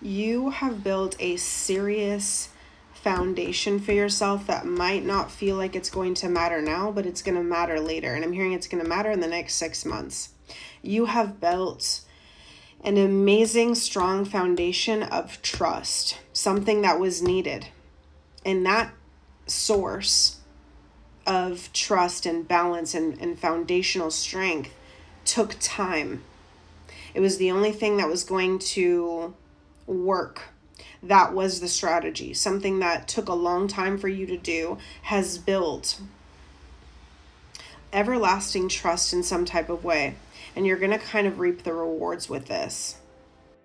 You have built a serious foundation for yourself that might not feel like it's going to matter now, but it's going to matter later. And I'm hearing it's going to matter in the next 6 months. You have built an amazing, strong foundation of trust, something that was needed. And that source of trust and balance and foundational strength took time. It was the only thing that was going to work. That was the strategy. Something that took a long time for you to do has built everlasting trust in some type of way. And you're going to kind of reap the rewards with this.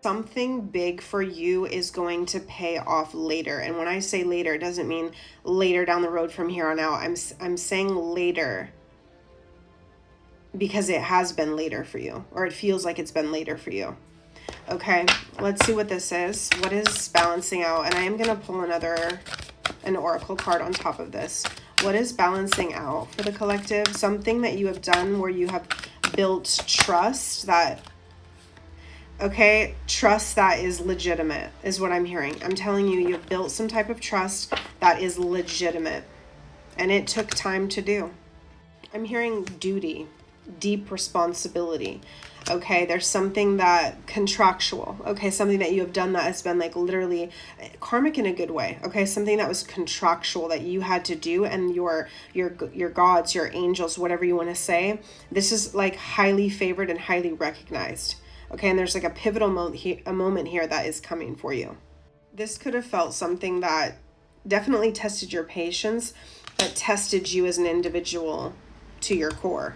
Something big for you is going to pay off later. And when I say later, it doesn't mean later down the road from here on out. I'm saying later because it has been later for you, or it feels like it's been later for you. Okay, let's see what this is. What is balancing out? And I am going to pull an oracle card on top of this. What is balancing out for the collective? Something that you have done where you have built trust that, okay, trust that is legitimate is what I'm hearing. I'm telling you, you've built some type of trust that is legitimate. And it took time to do. I'm hearing duty, deep responsibility. Okay, there's something that contractual. Okay, something that you have done that has been like literally karmic in a good way. Okay, something that was contractual that you had to do, and your gods, your angels, whatever you want to say, this is like highly favored and highly recognized. Okay, and there's like a pivotal moment here that is coming for you. This could have felt something that definitely tested your patience, but tested you as an individual to your core.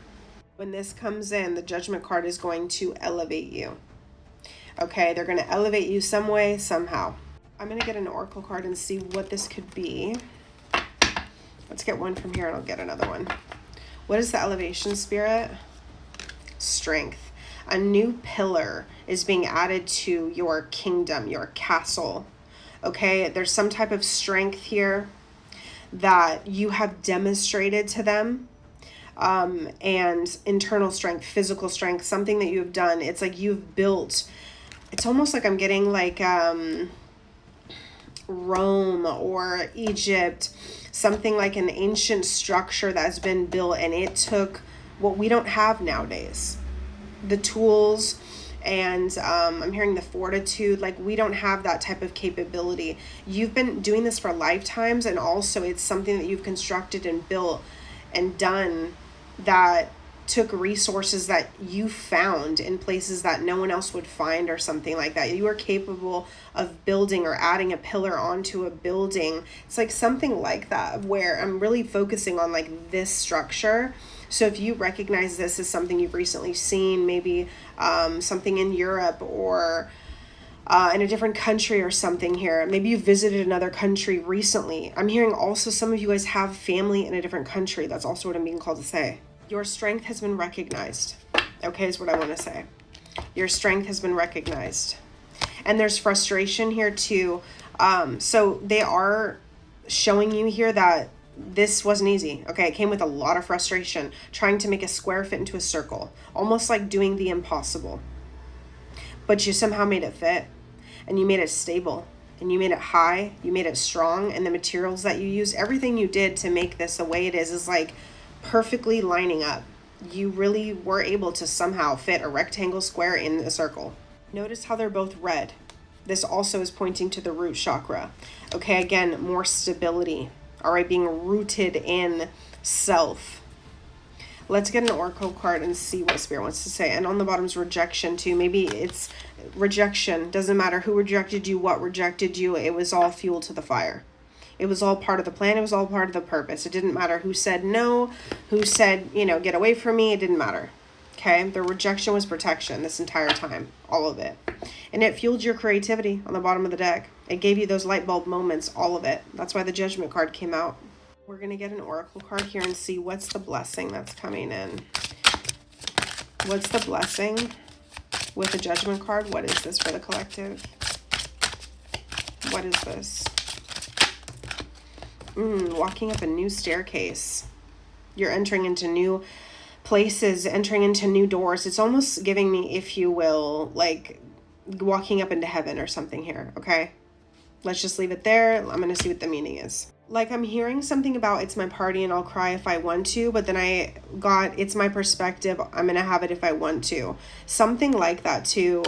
When this comes in, the Judgment card is going to elevate you. Okay, they're going to elevate you some way, somehow. I'm going to get an oracle card and see what this could be. Let's get one from here and I'll get another one. What is the elevation, Spirit? Strength. A new pillar is being added to your kingdom, your castle. Okay, there's some type of strength here that you have demonstrated to them. And internal strength, physical strength, something that you have done. It's like you've built, it's almost like I'm getting like Rome or Egypt, something like an ancient structure that's been built, and it took what we don't have nowadays, the tools, and I'm hearing the fortitude. Like, we don't have that type of capability. You've been doing this for lifetimes, and also it's something that you've constructed and built and done that took resources that you found in places that no one else would find, or something like that. You are capable of building or adding a pillar onto a building. It's like something like that, where I'm really focusing on like this structure. So if you recognize this as something you've recently seen, maybe something in Europe or in a different country or something here. Maybe you visited another country recently. I'm hearing also some of you guys have family in a different country. That's also what I'm being called to say. Your strength has been recognized. Okay, is what I want to say. Your strength has been recognized. And there's frustration here too. So they are showing you here that this wasn't easy. Okay, it came with a lot of frustration, trying to make a square fit into a circle, almost like doing the impossible. But you somehow made it fit, and you made it stable, and you made it high, you made it strong, and the materials that you used, everything you did to make this the way it is like perfectly lining up. You really were able to somehow fit a rectangle square in a circle. Notice how they're both red. This also is pointing to the root chakra. Okay, again, more stability. All right, being rooted in self. Let's get an oracle card and see what Spirit wants to say. And on the bottom is rejection too. Maybe it's rejection. Doesn't matter who rejected you, what rejected you. It was all fuel to the fire. It was all part of the plan. It was all part of the purpose. It didn't matter who said no, who said, get away from me. It didn't matter. Okay. The rejection was protection this entire time. All of it. And it fueled your creativity on the bottom of the deck. It gave you those light bulb moments, all of it. That's why the Judgment card came out. We're going to get an oracle card here and see what's the blessing that's coming in. What's the blessing with the Judgment card? What is this for the collective? What is this? Walking up a new staircase. You're entering into new places, entering into new doors. It's almost giving me, if you will, like walking up into heaven or something here, okay? Let's just leave it there. I'm going to see what the meaning is. Like, I'm hearing something about it's my party and I'll cry if I want to, but then I got it's my perspective. I'm going to have it if I want to. Something like that too.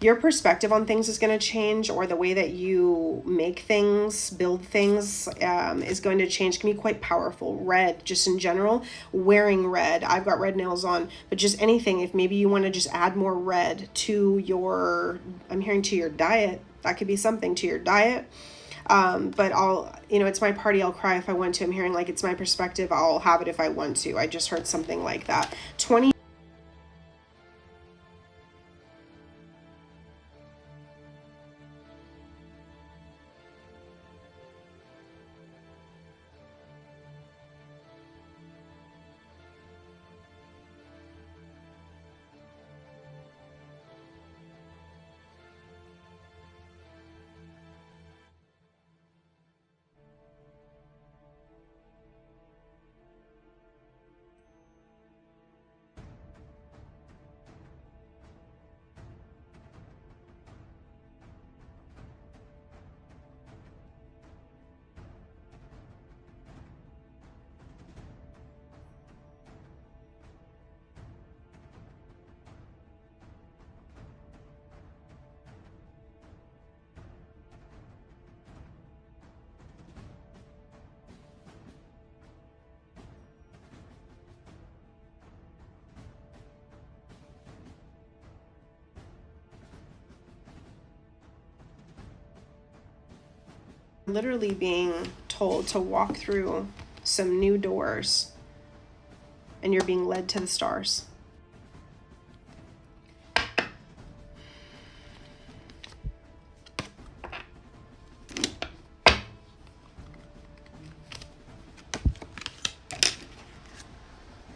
Your perspective on things is going to change, or the way that you make things, build things, is going to change. It can be quite powerful. Red, just in general, wearing red. I've got red nails on, but just anything. If maybe you want to just add more red to your, I'm hearing to your diet. That could be something to your diet. But it's my party, I'll cry if I want to. I'm hearing like it's my perspective, I'll have it if I want to. I just heard something like that. 20. Literally being told to walk through some new doors, and you're being led to the stars.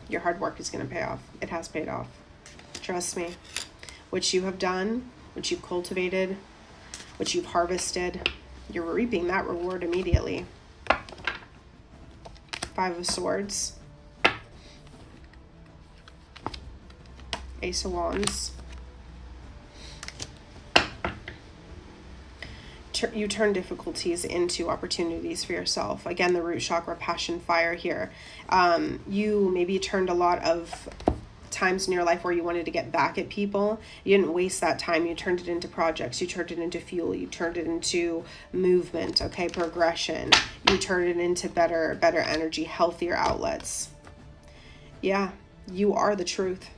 Your hard work is going to pay off. It has paid off. Trust me. What you have done, what you've cultivated, what you've harvested, you're reaping that reward immediately. 5 of Swords. Ace of Wands. You turn difficulties into opportunities for yourself. Again, the root chakra, passion, fire here. You maybe turned a lot of times in your life where you wanted to get back at people. You didn't waste that time. You turned it into projects. You turned it into fuel. You turned it into movement, okay, progression. You turned it into better energy, healthier outlets. Yeah, you are the truth.